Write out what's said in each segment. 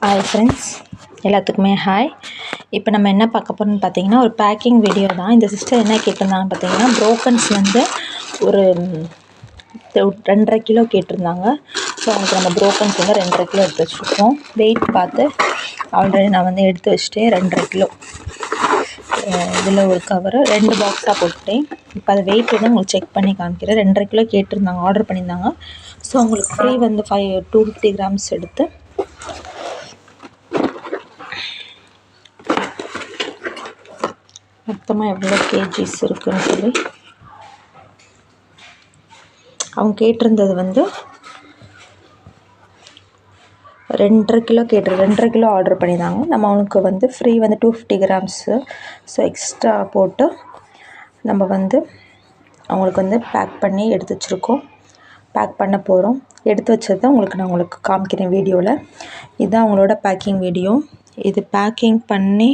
Hi friends, எல்லாத்துக்குமே hi. இப்போ நம்ம என்ன பார்க்க போகிறோம்னு பார்த்தீங்கன்னா, ஒரு பேக்கிங் வீடியோ தான். இந்த சிஸ்டர் என்ன கேட்டிருந்தாங்கன்னு பார்த்தீங்கன்னா, ப்ரோக்கன்ஸ் வந்து ஒரு 2.5 கிலோ கேட்டிருந்தாங்க. ஸோ அவங்களுக்கு நம்ம ப்ரோக்கன்ஸ் வந்து 2.5 கிலோ எடுத்து வச்சுருக்கோம். வெயிட் பார்த்து ஆல்ரெடி நான் வந்து எடுத்து வச்சுட்டேன். 2.5 கிலோ இதில் ஒரு கவரு 2 பாக்ஸாக போட்டுட்டேன். இப்போ அது வெயிட் வந்து உங்களுக்கு செக் பண்ணி காமிக்கிறேன். 2.5 கிலோ கேட்டிருந்தாங்க, ஆர்டர் பண்ணியிருந்தாங்க. ஸோ உங்களுக்கு ஃப்ரீ வந்து 250 கிராம்ஸ் எடுத்து மொத்தமாக எவ்வளோ கேஜிஸ் இருக்குதுன்னு சொல்லி அவங்க கேட்டிருந்தது வந்து 2.5 கிலோ 2.5 கிலோ ஆர்டர் பண்ணியிருந்தாங்க. நம்ம அவனுக்கு வந்து ஃப்ரீ வந்து 250 கிராம்ஸு. ஸோ எக்ஸ்ட்ரா போட்டு நம்ம வந்து அவங்களுக்கு வந்து பேக் பண்ணி எடுத்து வச்சுருக்கோம். பேக் பண்ண போகிறோம். எடுத்து வச்சது தான் நான் உங்களுக்கு காமிக்கிறேன் வீடியோவில். இதுதான் அவங்களோட பேக்கிங் வீடியோ. இது பேக்கிங் பண்ணி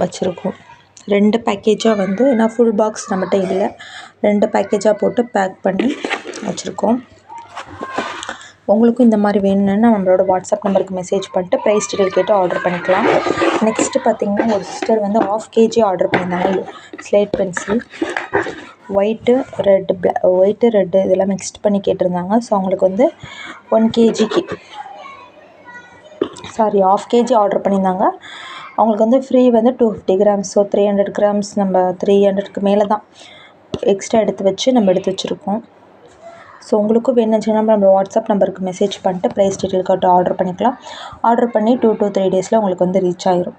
வச்சுருக்கோம். 2 பேக்கேஜாக வந்து, ஏன்னா ஃபுல் பாக்ஸ் நம்மகிட்ட இல்லை, 2 பேக்கேஜாக போட்டு பேக் பண்ணி வச்சுருக்கோம். உங்களுக்கும் இந்த மாதிரி வேணும்னு நம்மளோட வாட்ஸ்அப் நம்பருக்கு மெசேஜ் பண்ணிட்டு ப்ரைஸ் டீட்டெயில் கேட்டு ஆர்டர் பண்ணிக்கலாம். நெக்ஸ்ட்டு பார்த்திங்கன்னா, ஒரு சிஸ்டர் வந்து 1/2 kg ஆர்டர் பண்ணியிருந்தாங்க. ஸ்லேட் பென்சில் ஒயிட்டு ரெட்டு இதெல்லாம் மிக்ஸ்ட் பண்ணி கேட்டிருந்தாங்க. ஸோ அவங்களுக்கு வந்து 1 kg 1/2 kg ஆர்டர் பண்ணியிருந்தாங்க. அவங்களுக்கு வந்து ஃப்ரீ வந்து 250 கிராம்ஸ். ஸோ 300 கிராம்ஸ் நம்ம 300க்கு மேலே தான் எக்ஸ்ட்ரா எடுத்து வச்சுருக்கோம். ஸோ உங்களுக்கும் வேணுச்சுன்னா நம்ம வாட்ஸ்அப் நம்பருக்கு மெசேஜ் பண்ணிட்டு ப்ரைஸ் டீட்டெயில் கேட்டு ஆர்டர் பண்ணிக்கலாம். ஆர்டர் பண்ணி 2 to 3 டேஸில் உங்களுக்கு வந்து ரீச் ஆயிரும்.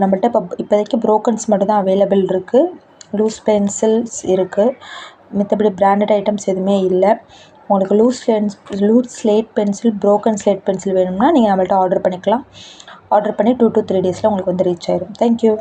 நம்மள்ட்ட இப்போதைக்கு ப்ரோக்கன்ஸ் மட்டும் தான் அவைலபிள் இருக்குது. லூஸ் பென்சில்ஸ் இருக்குது. மற்றபடி பிராண்டட் ஐட்டம்ஸ் எதுவுமே இல்லை. உங்களுக்கு loose slate pencil, broken slate pencil வேணும்னா நீங்கள் நம்மள்ட்ட ஆர்டர் பண்ணிக்கலாம். ஆர்டர் பண்ணி 2 to 3 டேஸில் உங்களுக்கு வந்து ரீச் ஆயிரும். தேங்க்யூ.